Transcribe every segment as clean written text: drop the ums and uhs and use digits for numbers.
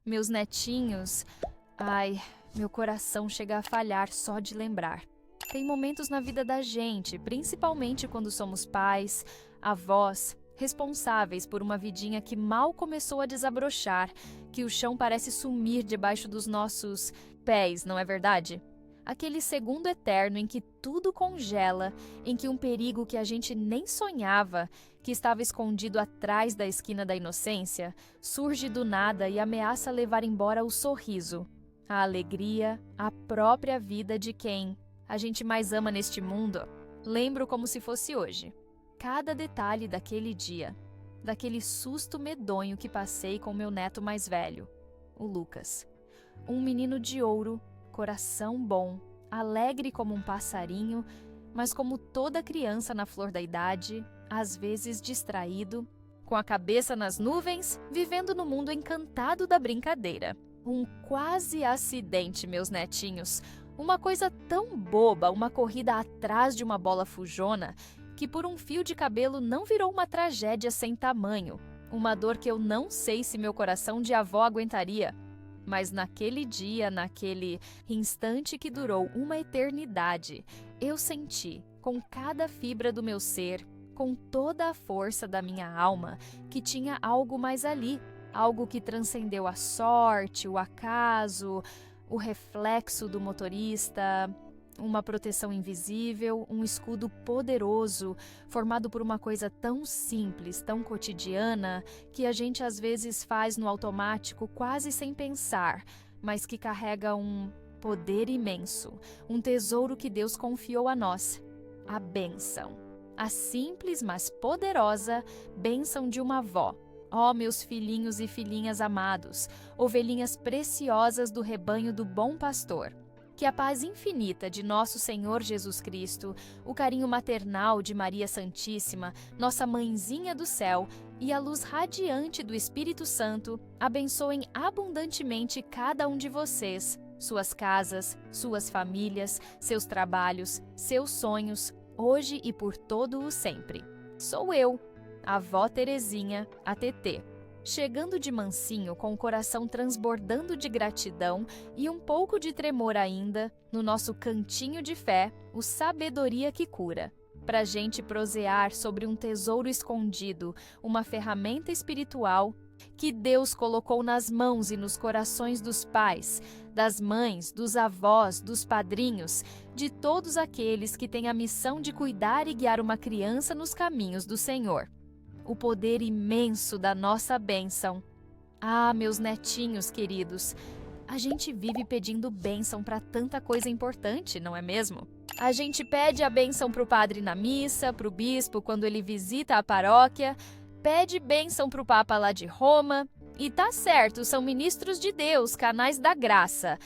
Meus netinhos... Ai, meu coração chega a falhar só de lembrar. Tem momentos na vida da gente, principalmente quando somos pais, avós, responsáveis por uma vidinha que mal começou a desabrochar, que o chão parece sumir debaixo dos nossos pés, não é verdade? Aquele segundo eterno em que tudo congela, em que um perigo que a gente nem sonhava, que estava escondido atrás da esquina da inocência, surge do nada e ameaça levar embora o sorriso, a alegria, a própria vida de quem a gente mais ama neste mundo. Lembro como se fosse hoje. Cada detalhe daquele dia, daquele susto medonho que passei com meu neto mais velho, o Lucas. Um menino de ouro, coração bom, alegre como um passarinho, mas como toda criança na flor da idade, às vezes distraído, com a cabeça nas nuvens, vivendo no mundo encantado da brincadeira. Um quase acidente, meus netinhos. Uma coisa tão boba, uma corrida atrás de uma bola fujona, que por um fio de cabelo não virou uma tragédia sem tamanho. Uma dor que eu não sei se meu coração de avó aguentaria. Mas naquele dia, naquele instante que durou uma eternidade, eu senti, com cada fibra do meu ser, com toda a força da minha alma, que tinha algo mais ali. Algo que transcendeu a sorte, o acaso, o reflexo do motorista, uma proteção invisível, um escudo poderoso, formado por uma coisa tão simples, tão cotidiana, que a gente às vezes faz no automático quase sem pensar, mas que carrega um poder imenso, um tesouro que Deus confiou a nós, a bênção. A simples, mas poderosa bênção de uma avó. Ó, meus filhinhos e filhinhas amados, ovelhinhas preciosas do rebanho do bom pastor, que a paz infinita de nosso Senhor Jesus Cristo, o carinho maternal de Maria Santíssima, nossa mãezinha do céu, e a luz radiante do Espírito Santo abençoem abundantemente cada um de vocês, suas casas, suas famílias, seus trabalhos, seus sonhos, hoje e por todo o sempre. Sou eu, a avó Terezinha, a TT, chegando de mansinho com o coração transbordando de gratidão e um pouco de tremor ainda, no nosso cantinho de fé, o Sabedoria que Cura, pra gente prosear sobre um tesouro escondido, uma ferramenta espiritual que Deus colocou nas mãos e nos corações dos pais, das mães, dos avós, dos padrinhos, de todos aqueles que têm a missão de cuidar e guiar uma criança nos caminhos do Senhor. O poder imenso da nossa bênção. Ah, meus netinhos queridos, a gente vive pedindo bênção para tanta coisa importante, não é mesmo? A gente pede a bênção para o padre na missa, para o bispo quando ele visita a paróquia, pede bênção para o Papa lá de Roma, e tá certo, são ministros de Deus, canais da graça.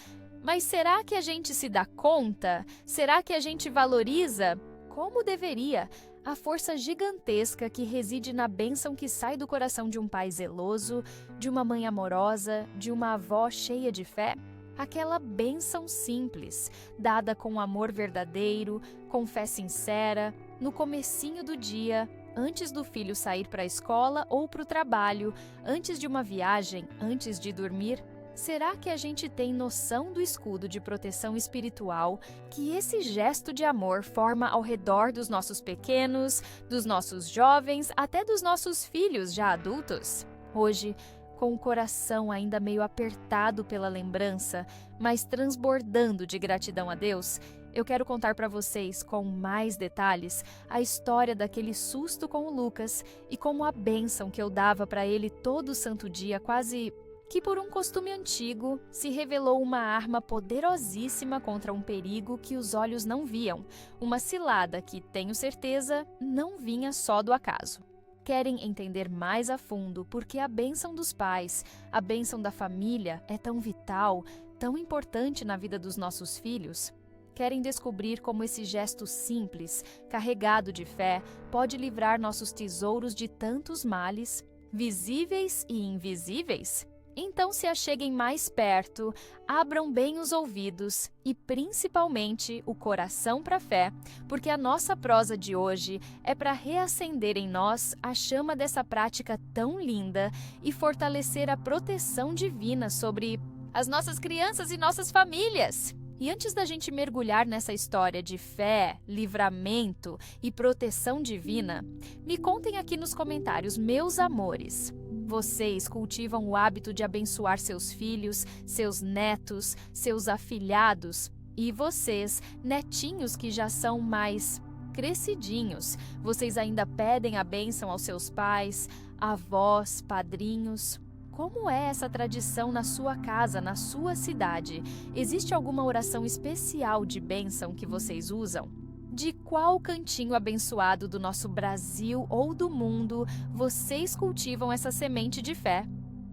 Mas será que a gente se dá conta? Será que a gente valoriza? Como deveria? A força gigantesca que reside na bênção que sai do coração de um pai zeloso, de uma mãe amorosa, de uma avó cheia de fé? Aquela bênção simples, dada com amor verdadeiro, com fé sincera, no comecinho do dia, antes do filho sair para a escola ou para o trabalho, antes de uma viagem, antes de dormir. Será que a gente tem noção do escudo de proteção espiritual que esse gesto de amor forma ao redor dos nossos pequenos, dos nossos jovens, até dos nossos filhos já adultos? Hoje, com o coração ainda meio apertado pela lembrança, mas transbordando de gratidão a Deus, eu quero contar para vocês, com mais detalhes, a história daquele susto com o Lucas e como a bênção que eu dava para ele todo santo dia, quase que por um costume antigo, se revelou uma arma poderosíssima contra um perigo que os olhos não viam, uma cilada que, tenho certeza, não vinha só do acaso. Querem entender mais a fundo por que a bênção dos pais, a bênção da família é tão vital, tão importante na vida dos nossos filhos? Querem descobrir como esse gesto simples, carregado de fé, pode livrar nossos tesouros de tantos males, visíveis e invisíveis? Então se acheguem mais perto, abram bem os ouvidos e principalmente o coração para a fé, porque a nossa prosa de hoje é para reacender em nós a chama dessa prática tão linda e fortalecer a proteção divina sobre as nossas crianças e nossas famílias. E antes da gente mergulhar nessa história de fé, livramento e proteção divina, me contem aqui nos comentários, meus amores. Vocês cultivam o hábito de abençoar seus filhos, seus netos, seus afilhados e vocês, netinhos que já são mais crescidinhos, vocês ainda pedem a bênção aos seus pais, avós, padrinhos? Como é essa tradição na sua casa, na sua cidade? Existe alguma oração especial de bênção que vocês usam? De qual cantinho abençoado do nosso Brasil ou do mundo vocês cultivam essa semente de fé?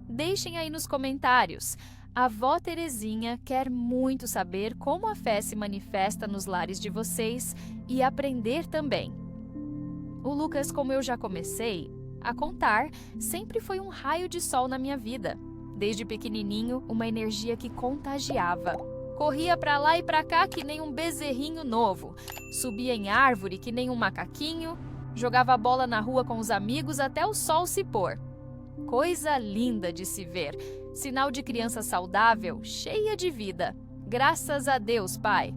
Deixem aí nos comentários. A avó Terezinha quer muito saber como a fé se manifesta nos lares de vocês e aprender também. O Lucas, como eu já comecei a contar, sempre foi um raio de sol na minha vida. Desde pequenininho, uma energia que contagiava. Corria para lá e para cá que nem um bezerrinho novo. Subia em árvore que nem um macaquinho. Jogava bola na rua com os amigos até o sol se pôr. Coisa linda de se ver. Sinal de criança saudável, cheia de vida. Graças a Deus, pai.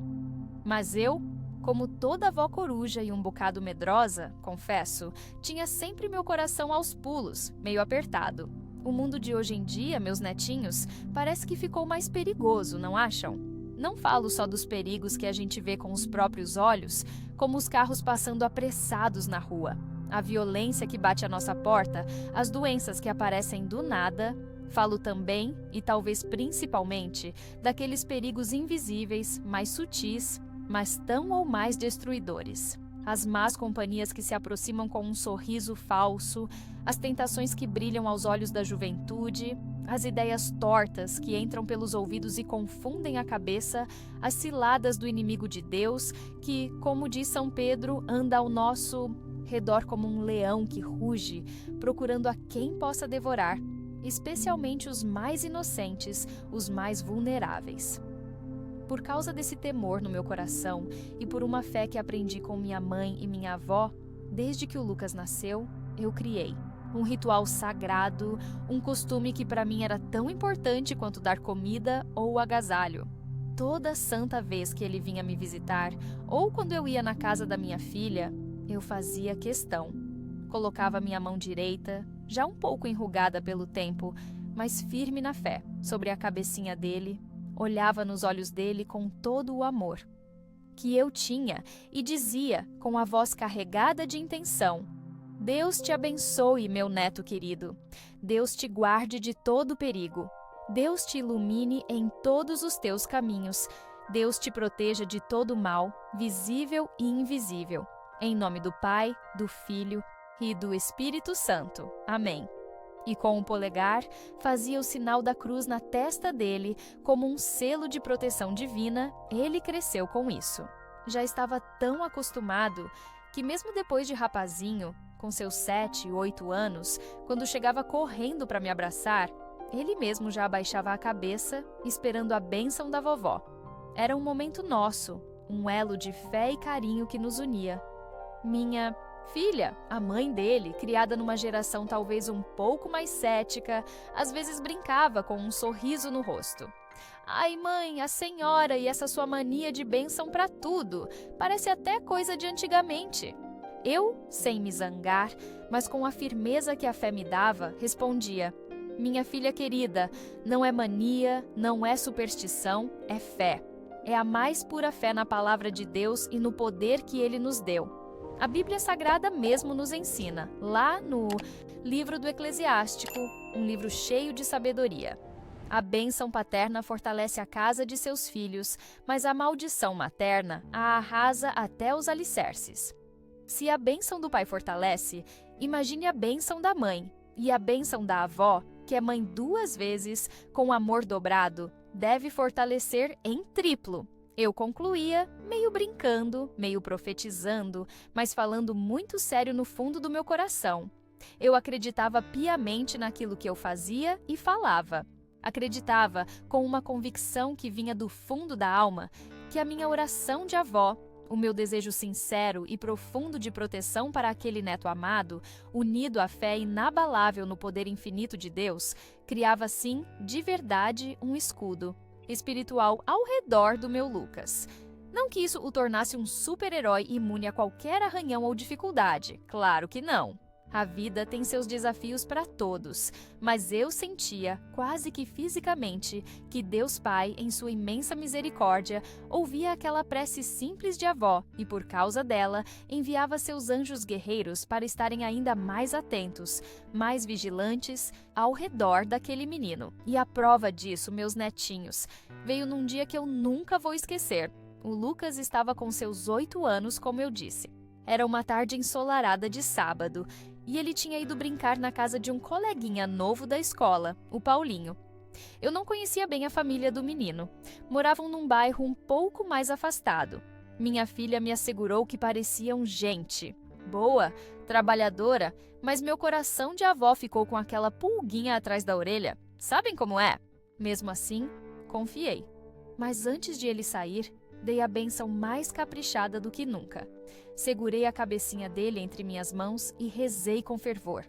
Mas eu, como toda avó coruja e um bocado medrosa, confesso, tinha sempre meu coração aos pulos, meio apertado. O mundo de hoje em dia, meus netinhos, parece que ficou mais perigoso, não acham? Não falo só dos perigos que a gente vê com os próprios olhos, como os carros passando apressados na rua, a violência que bate à nossa porta, as doenças que aparecem do nada. Falo também, e talvez principalmente, daqueles perigos invisíveis, mais sutis, mas tão ou mais destruidores. As más companhias que se aproximam com um sorriso falso, as tentações que brilham aos olhos da juventude, as ideias tortas que entram pelos ouvidos e confundem a cabeça, as ciladas do inimigo de Deus, que, como diz São Pedro, anda ao nosso redor como um leão que ruge, procurando a quem possa devorar, especialmente os mais inocentes, os mais vulneráveis. Por causa desse temor no meu coração e por uma fé que aprendi com minha mãe e minha avó, desde que o Lucas nasceu, eu criei um ritual sagrado, um costume que para mim era tão importante quanto dar comida ou agasalho. Toda santa vez que ele vinha me visitar, ou quando eu ia na casa da minha filha, eu fazia questão. Colocava minha mão direita, já um pouco enrugada pelo tempo, mas firme na fé, sobre a cabecinha dele, olhava nos olhos dele com todo o amor que eu tinha e dizia, com a voz carregada de intenção: Deus te abençoe, meu neto querido. Deus te guarde de todo perigo. Deus te ilumine em todos os teus caminhos. Deus te proteja de todo mal, visível e invisível. Em nome do Pai, do Filho e do Espírito Santo. Amém. E com o polegar, fazia o sinal da cruz na testa dele, como um selo de proteção divina. Ele cresceu com isso. Já estava tão acostumado que mesmo depois de rapazinho, com seus 7, 8 anos, quando chegava correndo para me abraçar, ele mesmo já abaixava a cabeça, esperando a bênção da vovó. Era um momento nosso, um elo de fé e carinho que nos unia. Minha filha, a mãe dele, criada numa geração talvez um pouco mais cética, às vezes brincava com um sorriso no rosto. Ai, mãe, a senhora e essa sua mania de bênção para tudo, parece até coisa de antigamente. Eu, sem me zangar, mas com a firmeza que a fé me dava, respondia: minha filha querida, não é mania, não é superstição, é fé. É a mais pura fé na palavra de Deus e no poder que Ele nos deu. A Bíblia Sagrada mesmo nos ensina, lá no livro do Eclesiástico, um livro cheio de sabedoria. A bênção paterna fortalece a casa de seus filhos, mas a maldição materna a arrasa até os alicerces. Se a bênção do pai fortalece, imagine a bênção da mãe. E a bênção da avó, que é mãe 2 vezes, com amor dobrado, deve fortalecer em triplo. Eu concluía, meio brincando, meio profetizando, mas falando muito sério no fundo do meu coração. Eu acreditava piamente naquilo que eu fazia e falava. Acreditava com uma convicção que vinha do fundo da alma que a minha oração de avó, o meu desejo sincero e profundo de proteção para aquele neto amado, unido à fé inabalável no poder infinito de Deus, criava sim, de verdade, um escudo espiritual ao redor do meu Lucas. Não que isso o tornasse um super-herói imune a qualquer arranhão ou dificuldade, claro que não. A vida tem seus desafios para todos, mas eu sentia, quase que fisicamente, que Deus Pai, em sua imensa misericórdia, ouvia aquela prece simples de avó e, por causa dela, enviava seus anjos guerreiros para estarem ainda mais atentos, mais vigilantes, ao redor daquele menino. E a prova disso, meus netinhos, veio num dia que eu nunca vou esquecer. O Lucas estava com seus 8 anos, como eu disse. Era uma tarde ensolarada de sábado, e ele tinha ido brincar na casa de um coleguinha novo da escola, o Paulinho. Eu não conhecia bem a família do menino. Moravam num bairro um pouco mais afastado. Minha filha me assegurou que pareciam gente. Boa, trabalhadora, mas meu coração de avó ficou com aquela pulguinha atrás da orelha. Sabem como é? Mesmo assim, confiei. Mas antes de ele sair, dei a bênção mais caprichada do que nunca. Segurei a cabecinha dele entre minhas mãos e rezei com fervor.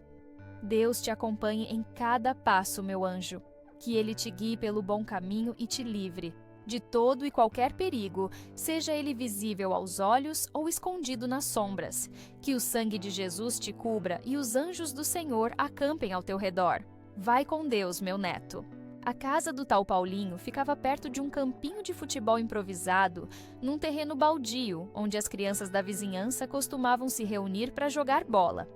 Deus te acompanhe em cada passo, meu anjo. Que ele te guie pelo bom caminho e te livre de todo e qualquer perigo, seja ele visível aos olhos ou escondido nas sombras. Que o sangue de Jesus te cubra e os anjos do Senhor acampem ao teu redor. Vai com Deus, meu neto. A casa do tal Paulinho ficava perto de um campinho de futebol improvisado, num terreno baldio, onde as crianças da vizinhança costumavam se reunir para jogar bola.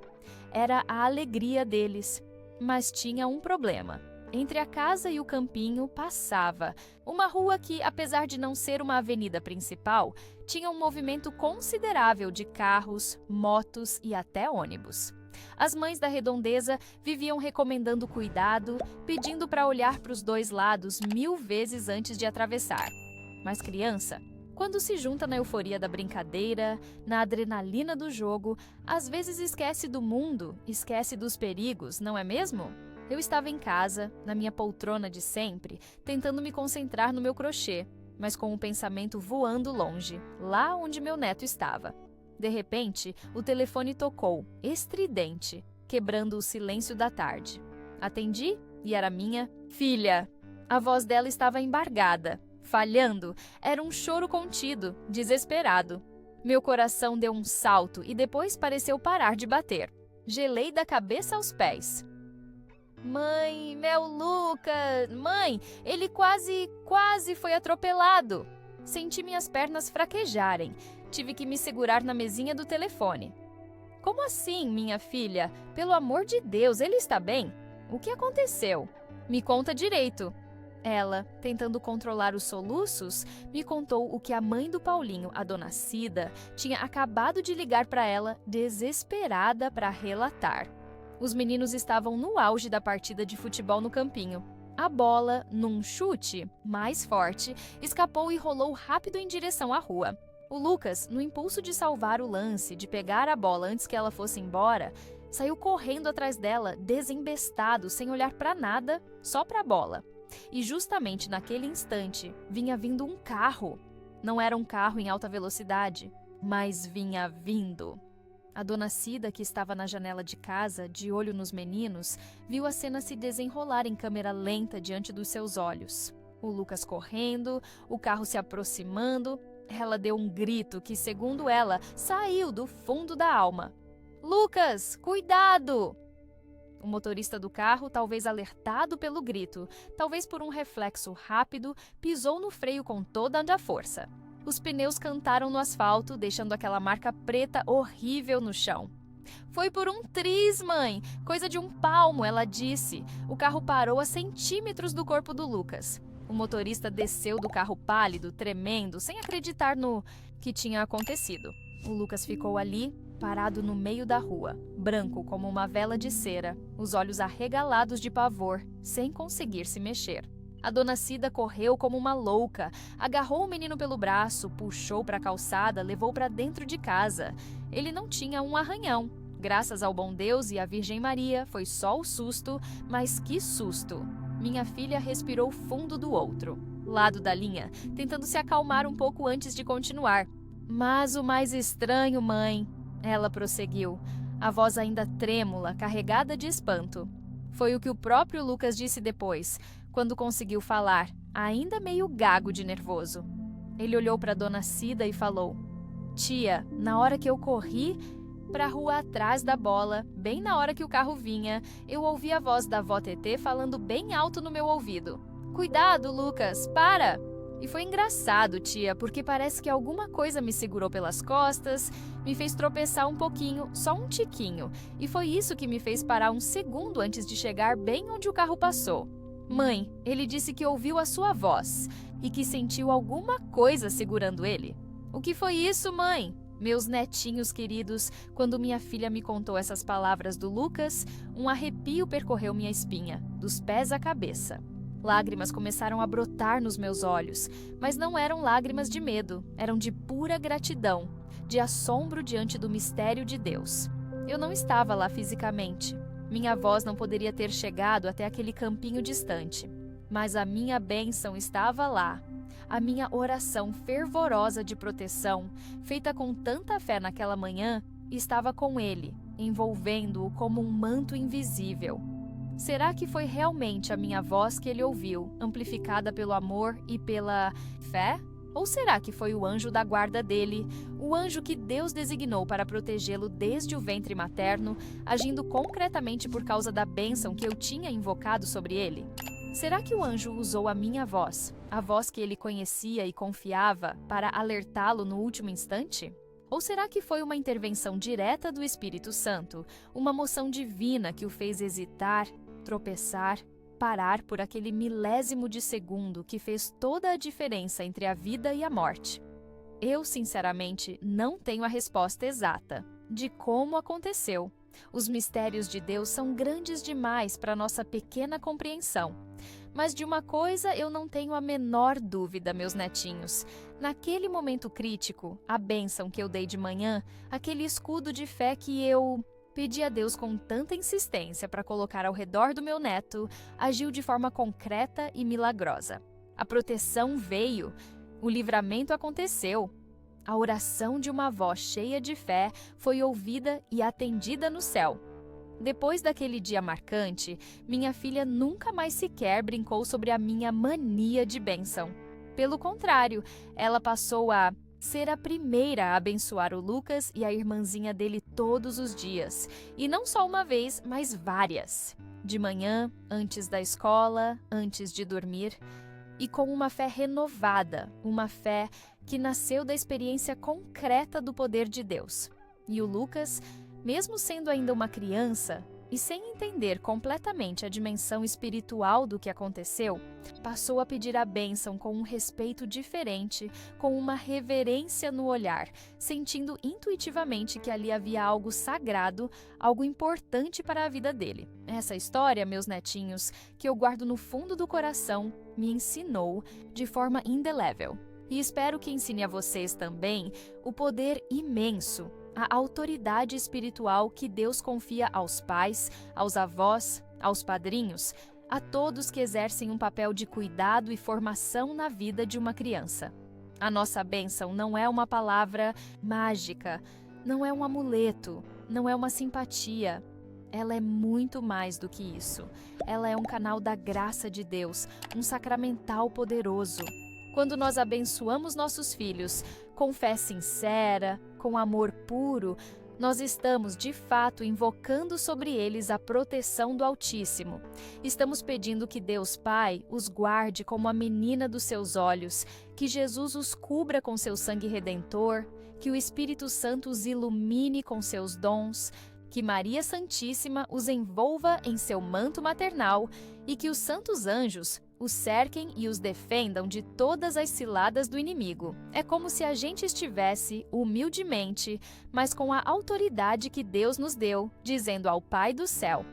Era a alegria deles. Mas tinha um problema. Entre a casa e o campinho passava uma rua que, apesar de não ser uma avenida principal, tinha um movimento considerável de carros, motos e até ônibus. As mães da redondeza viviam recomendando cuidado, pedindo para olhar para os dois lados 1000 vezes antes de atravessar. Mas criança, quando se junta na euforia da brincadeira, na adrenalina do jogo, às vezes esquece do mundo, esquece dos perigos, não é mesmo? Eu estava em casa, na minha poltrona de sempre, tentando me concentrar no meu crochê, mas com o pensamento voando longe, lá onde meu neto estava. De repente, o telefone tocou, estridente, quebrando o silêncio da tarde. Atendi e era minha filha. A voz dela estava embargada, falhando. Era um choro contido, desesperado. Meu coração deu um salto e depois pareceu parar de bater. Gelei da cabeça aos pés. Mãe, meu Lucas! Mãe, ele quase foi atropelado! Senti minhas pernas fraquejarem. Tive que me segurar na mesinha do telefone. Como assim, minha filha? Pelo amor de Deus, ele está bem? O que aconteceu? Me conta direito. Ela, tentando controlar os soluços, me contou o que a mãe do Paulinho, a dona Cida, tinha acabado de ligar para ela, desesperada para relatar. Os meninos estavam no auge da partida de futebol no campinho. A bola, num chute mais forte, escapou e rolou rápido em direção à rua. O Lucas, no impulso de salvar o lance, de pegar a bola antes que ela fosse embora, saiu correndo atrás dela, desembestado, sem olhar para nada, só para a bola. E justamente naquele instante, vinha vindo um carro. Não era um carro em alta velocidade, mas vinha vindo. A dona Cida, que estava na janela de casa, de olho nos meninos, viu a cena se desenrolar em câmera lenta diante dos seus olhos. O Lucas correndo, o carro se aproximando. Ela deu um grito que, segundo ela, saiu do fundo da alma. Lucas, cuidado! O motorista do carro, talvez alertado pelo grito, talvez por um reflexo rápido, pisou no freio com toda a força. Os pneus cantaram no asfalto, deixando aquela marca preta horrível no chão. Foi por um triz, mãe! Coisa de um palmo, ela disse. O carro parou a centímetros do corpo do Lucas. O motorista desceu do carro pálido, tremendo, sem acreditar no que tinha acontecido. O Lucas ficou ali, parado no meio da rua, branco como uma vela de cera, os olhos arregalados de pavor, sem conseguir se mexer. A dona Cida correu como uma louca, agarrou o menino pelo braço, puxou para a calçada, levou para dentro de casa. Ele não tinha um arranhão, Graças ao bom Deus e à Virgem Maria, foi só o susto, mas que susto! Minha filha respirou fundo do outro lado da linha, tentando se acalmar um pouco antes de continuar. Mas o mais estranho, mãe, ela prosseguiu, a voz ainda trêmula, carregada de espanto. Foi o que o próprio Lucas disse depois, quando conseguiu falar, ainda meio gago de nervoso. Ele olhou para Dona Cida e falou: Tia, na hora que eu corri para a rua atrás da bola, bem na hora que o carro vinha, eu ouvi a voz da avó Tetê falando bem alto no meu ouvido. Cuidado, Lucas, para! E foi engraçado, tia, porque parece que alguma coisa me segurou pelas costas, me fez tropeçar um pouquinho, só um tiquinho, e foi isso que me fez parar um segundo antes de chegar bem onde o carro passou. Mãe, ele disse que ouviu a sua voz e que sentiu alguma coisa segurando ele. O que foi isso, mãe? Meus netinhos queridos, quando minha filha me contou essas palavras do Lucas, um arrepio percorreu minha espinha, dos pés à cabeça. Lágrimas começaram a brotar nos meus olhos, mas não eram lágrimas de medo, eram de pura gratidão, de assombro diante do mistério de Deus. Eu não estava lá fisicamente. Minha voz não poderia ter chegado até aquele campinho distante, mas a minha bênção estava lá. A minha oração fervorosa de proteção, feita com tanta fé naquela manhã, estava com ele, envolvendo-o como um manto invisível. Será que foi realmente a minha voz que ele ouviu, amplificada pelo amor e pela fé? Ou será que foi o anjo da guarda dele, o anjo que Deus designou para protegê-lo desde o ventre materno, agindo concretamente por causa da bênção que eu tinha invocado sobre ele? Será que o anjo usou a minha voz, a voz que ele conhecia e confiava, para alertá-lo no último instante? Ou será que foi uma intervenção direta do Espírito Santo, uma moção divina que o fez hesitar, tropeçar, parar por aquele milésimo de segundo que fez toda a diferença entre a vida e a morte? Eu, sinceramente, não tenho a resposta exata de como aconteceu. Os mistérios de Deus são grandes demais para nossa pequena compreensão. Mas de uma coisa eu não tenho a menor dúvida, meus netinhos. Naquele momento crítico, a bênção que eu dei de manhã, aquele escudo de fé que eu pedi a Deus com tanta insistência para colocar ao redor do meu neto, agiu de forma concreta e milagrosa. A proteção veio, o livramento aconteceu. A oração de uma avó cheia de fé foi ouvida e atendida no céu. Depois daquele dia marcante, minha filha nunca mais sequer brincou sobre a minha mania de bênção. Pelo contrário, ela passou a ser a primeira a abençoar o Lucas e a irmãzinha dele todos os dias. E não só uma vez, mas várias. De manhã, antes da escola, antes de dormir. E com uma fé renovada, uma fé que nasceu da experiência concreta do poder de Deus. E o Lucas, mesmo sendo ainda uma criança e sem entender completamente a dimensão espiritual do que aconteceu, passou a pedir a bênção com um respeito diferente, com uma reverência no olhar, sentindo intuitivamente que ali havia algo sagrado, algo importante para a vida dele. Essa história, meus netinhos, que eu guardo no fundo do coração, me ensinou de forma indelével. E espero que ensine a vocês também o poder imenso, a autoridade espiritual que Deus confia aos pais, aos avós, aos padrinhos, a todos que exercem um papel de cuidado e formação na vida de uma criança. A nossa bênção não é uma palavra mágica, não é um amuleto, não é uma simpatia. Ela é muito mais do que isso. Ela é um canal da graça de Deus, um sacramental poderoso. Quando nós abençoamos nossos filhos com fé sincera, com amor puro, nós estamos, de fato, invocando sobre eles a proteção do Altíssimo. Estamos pedindo que Deus Pai os guarde como a menina dos seus olhos, que Jesus os cubra com seu sangue redentor, que o Espírito Santo os ilumine com seus dons, que Maria Santíssima os envolva em seu manto maternal e que os santos anjos os cerquem e os defendam de todas as ciladas do inimigo. É como se a gente estivesse, humildemente, mas com a autoridade que Deus nos deu, dizendo ao Pai do céu: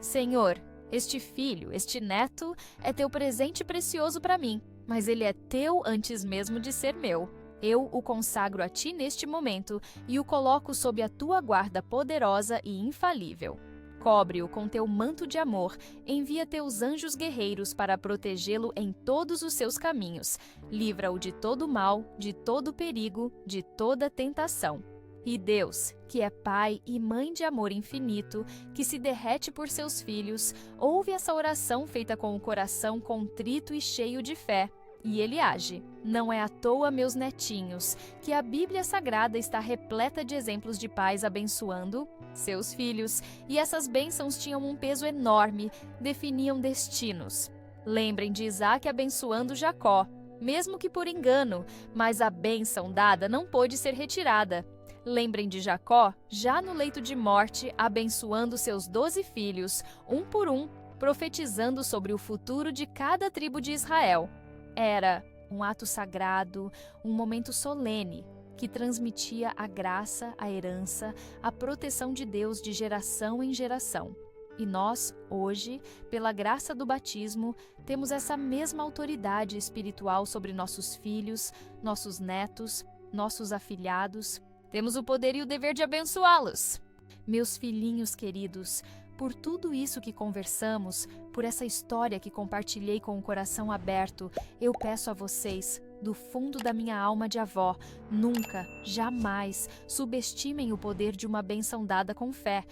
Senhor, este filho, este neto, é teu presente precioso para mim, mas ele é teu antes mesmo de ser meu. Eu o consagro a ti neste momento e o coloco sob a tua guarda poderosa e infalível. Cobre-o com teu manto de amor, envia teus anjos guerreiros para protegê-lo em todos os seus caminhos. Livra-o de todo mal, de todo perigo, de toda tentação. E Deus, que é Pai e Mãe de amor infinito, que se derrete por seus filhos, ouve essa oração feita com o coração contrito e cheio de fé. E ele age. Não é à toa, meus netinhos, que a Bíblia Sagrada está repleta de exemplos de pais abençoando seus filhos, e essas bênçãos tinham um peso enorme, definiam destinos. Lembrem de Isaac abençoando Jacó, mesmo que por engano, mas a bênção dada não pôde ser retirada. Lembrem de Jacó, já no leito de morte, abençoando seus 12 filhos, um por um, profetizando sobre o futuro de cada tribo de Israel. Era um ato sagrado, um momento solene, que transmitia a graça, a herança, a proteção de Deus de geração em geração. E nós, hoje, pela graça do batismo, temos essa mesma autoridade espiritual sobre nossos filhos, nossos netos, nossos afilhados. Temos o poder e o dever de abençoá-los. Meus filhinhos queridos, por tudo isso que conversamos, por essa história que compartilhei com o coração aberto, eu peço a vocês, do fundo da minha alma de avó, nunca, jamais, subestimem o poder de uma bênção dada com fé.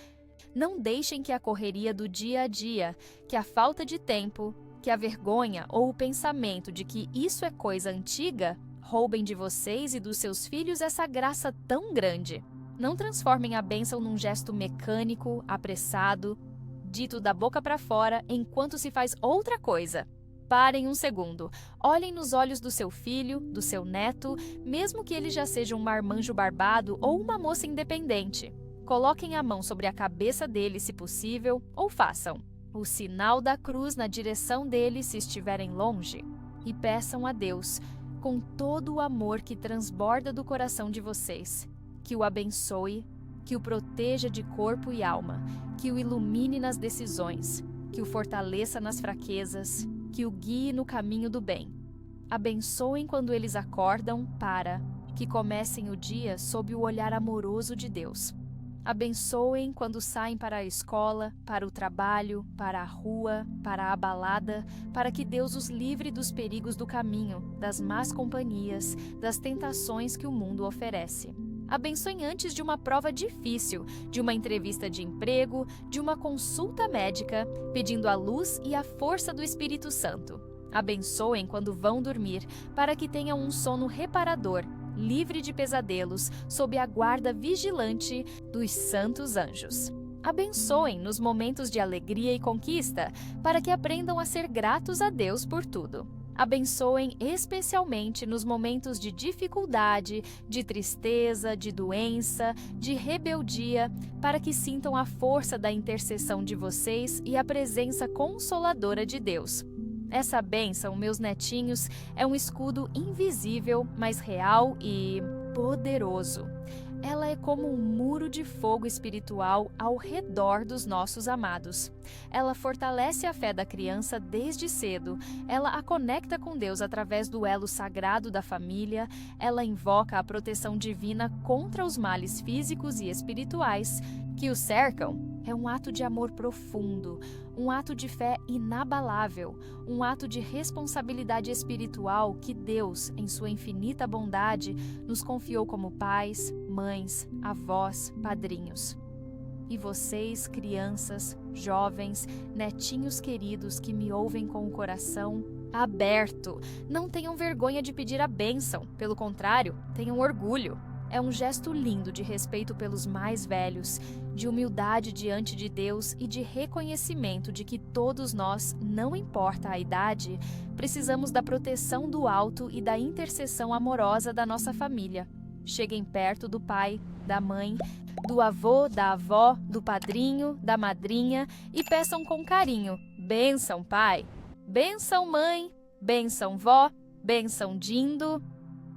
Não deixem que a correria do dia a dia, que a falta de tempo, que a vergonha ou o pensamento de que isso é coisa antiga, roubem de vocês e dos seus filhos essa graça tão grande. Não transformem a bênção num gesto mecânico, apressado, dito da boca para fora enquanto se faz outra coisa. Parem um segundo, olhem nos olhos do seu filho, do seu neto, mesmo que ele já seja um marmanjo barbado ou uma moça independente. Coloquem a mão sobre a cabeça dele, se possível, ou façam o sinal da cruz na direção dele se estiverem longe. E peçam a Deus, com todo o amor que transborda do coração de vocês, que o abençoe, que o proteja de corpo e alma, que o ilumine nas decisões, que o fortaleça nas fraquezas, que o guie no caminho do bem. Abençoem quando eles acordam para que comecem o dia sob o olhar amoroso de Deus. Abençoem quando saem para a escola, para o trabalho, para a rua, para a balada, para que Deus os livre dos perigos do caminho, das más companhias, das tentações que o mundo oferece. Abençoem antes de uma prova difícil, de uma entrevista de emprego, de uma consulta médica, pedindo a luz e a força do Espírito Santo. Abençoem quando vão dormir, para que tenham um sono reparador, livre de pesadelos, sob a guarda vigilante dos santos anjos. Abençoem nos momentos de alegria e conquista, para que aprendam a ser gratos a Deus por tudo. Abençoem especialmente nos momentos de dificuldade, de tristeza, de doença, de rebeldia, para que sintam a força da intercessão de vocês e a presença consoladora de Deus. Essa bênção, meus netinhos, é um escudo invisível, mas real e poderoso. Ela é como um muro de fogo espiritual ao redor dos nossos amados. Ela fortalece a fé da criança desde cedo, ela a conecta com Deus através do elo sagrado da família, ela invoca a proteção divina contra os males físicos e espirituais que o cercam. É um ato de amor profundo, um ato de fé inabalável, um ato de responsabilidade espiritual que Deus, em sua infinita bondade, nos confiou como pais, mães, avós, padrinhos. E vocês, crianças, jovens, netinhos queridos que me ouvem com o coração aberto, não tenham vergonha de pedir a bênção, pelo contrário, tenham orgulho. É um gesto lindo de respeito pelos mais velhos, de humildade diante de Deus e de reconhecimento de que todos nós, não importa a idade, precisamos da proteção do alto e da intercessão amorosa da nossa família. Cheguem perto do pai, da mãe, do avô, da avó, do padrinho, da madrinha e peçam com carinho: bênção, pai, bênção, mãe, bênção, vó, bênção, dindo.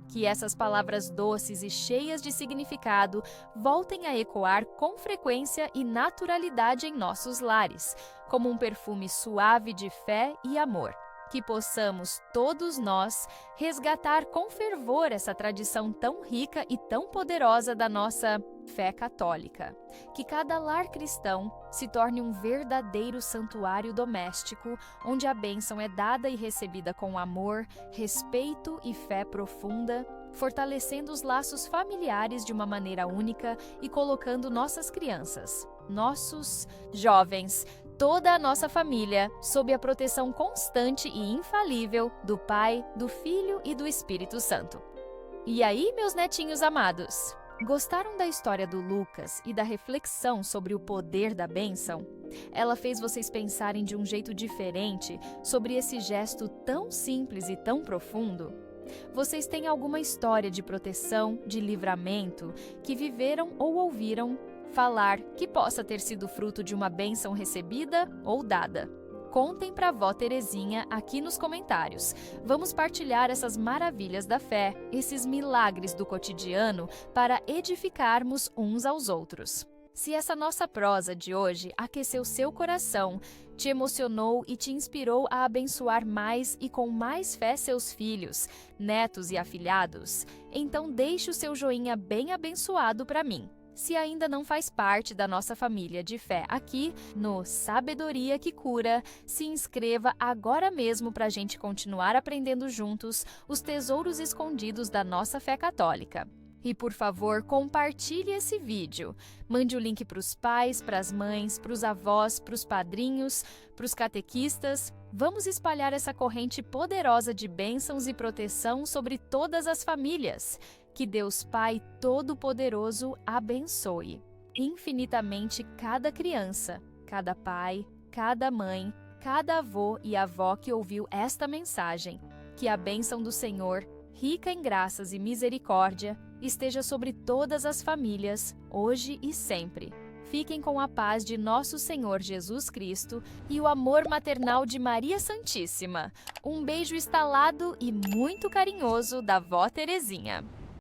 Que essas palavras doces e cheias de significado voltem a ecoar com frequência e naturalidade em nossos lares, como um perfume suave de fé e amor. que possamos, todos nós, resgatar com fervor essa tradição tão rica e tão poderosa da nossa fé católica. Que cada lar cristão se torne um verdadeiro santuário doméstico, onde a bênção é dada e recebida com amor, respeito e fé profunda, fortalecendo os laços familiares de uma maneira única e colocando nossas crianças, nossos jovens, toda a nossa família sob a proteção constante e infalível do Pai, do Filho e do Espírito Santo. E aí, meus netinhos amados? Gostaram da história do Lucas e da reflexão sobre o poder da bênção? Ela fez vocês pensarem de um jeito diferente sobre esse gesto tão simples e tão profundo? Vocês têm alguma história de proteção, de livramento, que viveram ou ouviram falar que possa ter sido fruto de uma bênção recebida ou dada? Contem para a vó Terezinha aqui nos comentários. Vamos partilhar essas maravilhas da fé, esses milagres do cotidiano para edificarmos uns aos outros. Se essa nossa prosa de hoje aqueceu seu coração, te emocionou e te inspirou a abençoar mais e com mais fé seus filhos, netos e afilhados, então deixe o seu joinha bem abençoado para mim. Se ainda não faz parte da nossa família de fé aqui no Sabedoria que Cura, se inscreva agora mesmo para a gente continuar aprendendo juntos os tesouros escondidos da nossa fé católica. E, por favor, compartilhe esse vídeo. Mande o link para os pais, para as mães, para os avós, para os padrinhos, para os catequistas. Vamos espalhar essa corrente poderosa de bênçãos e proteção sobre todas as famílias. Que Deus Pai Todo-Poderoso abençoe infinitamente cada criança, cada pai, cada mãe, cada avô e avó que ouviu esta mensagem. Que a bênção do Senhor, rica em graças e misericórdia, esteja sobre todas as famílias, hoje e sempre. Fiquem com a paz de nosso Senhor Jesus Cristo e o amor maternal de Maria Santíssima. Um beijo estalado e muito carinhoso da vó Terezinha.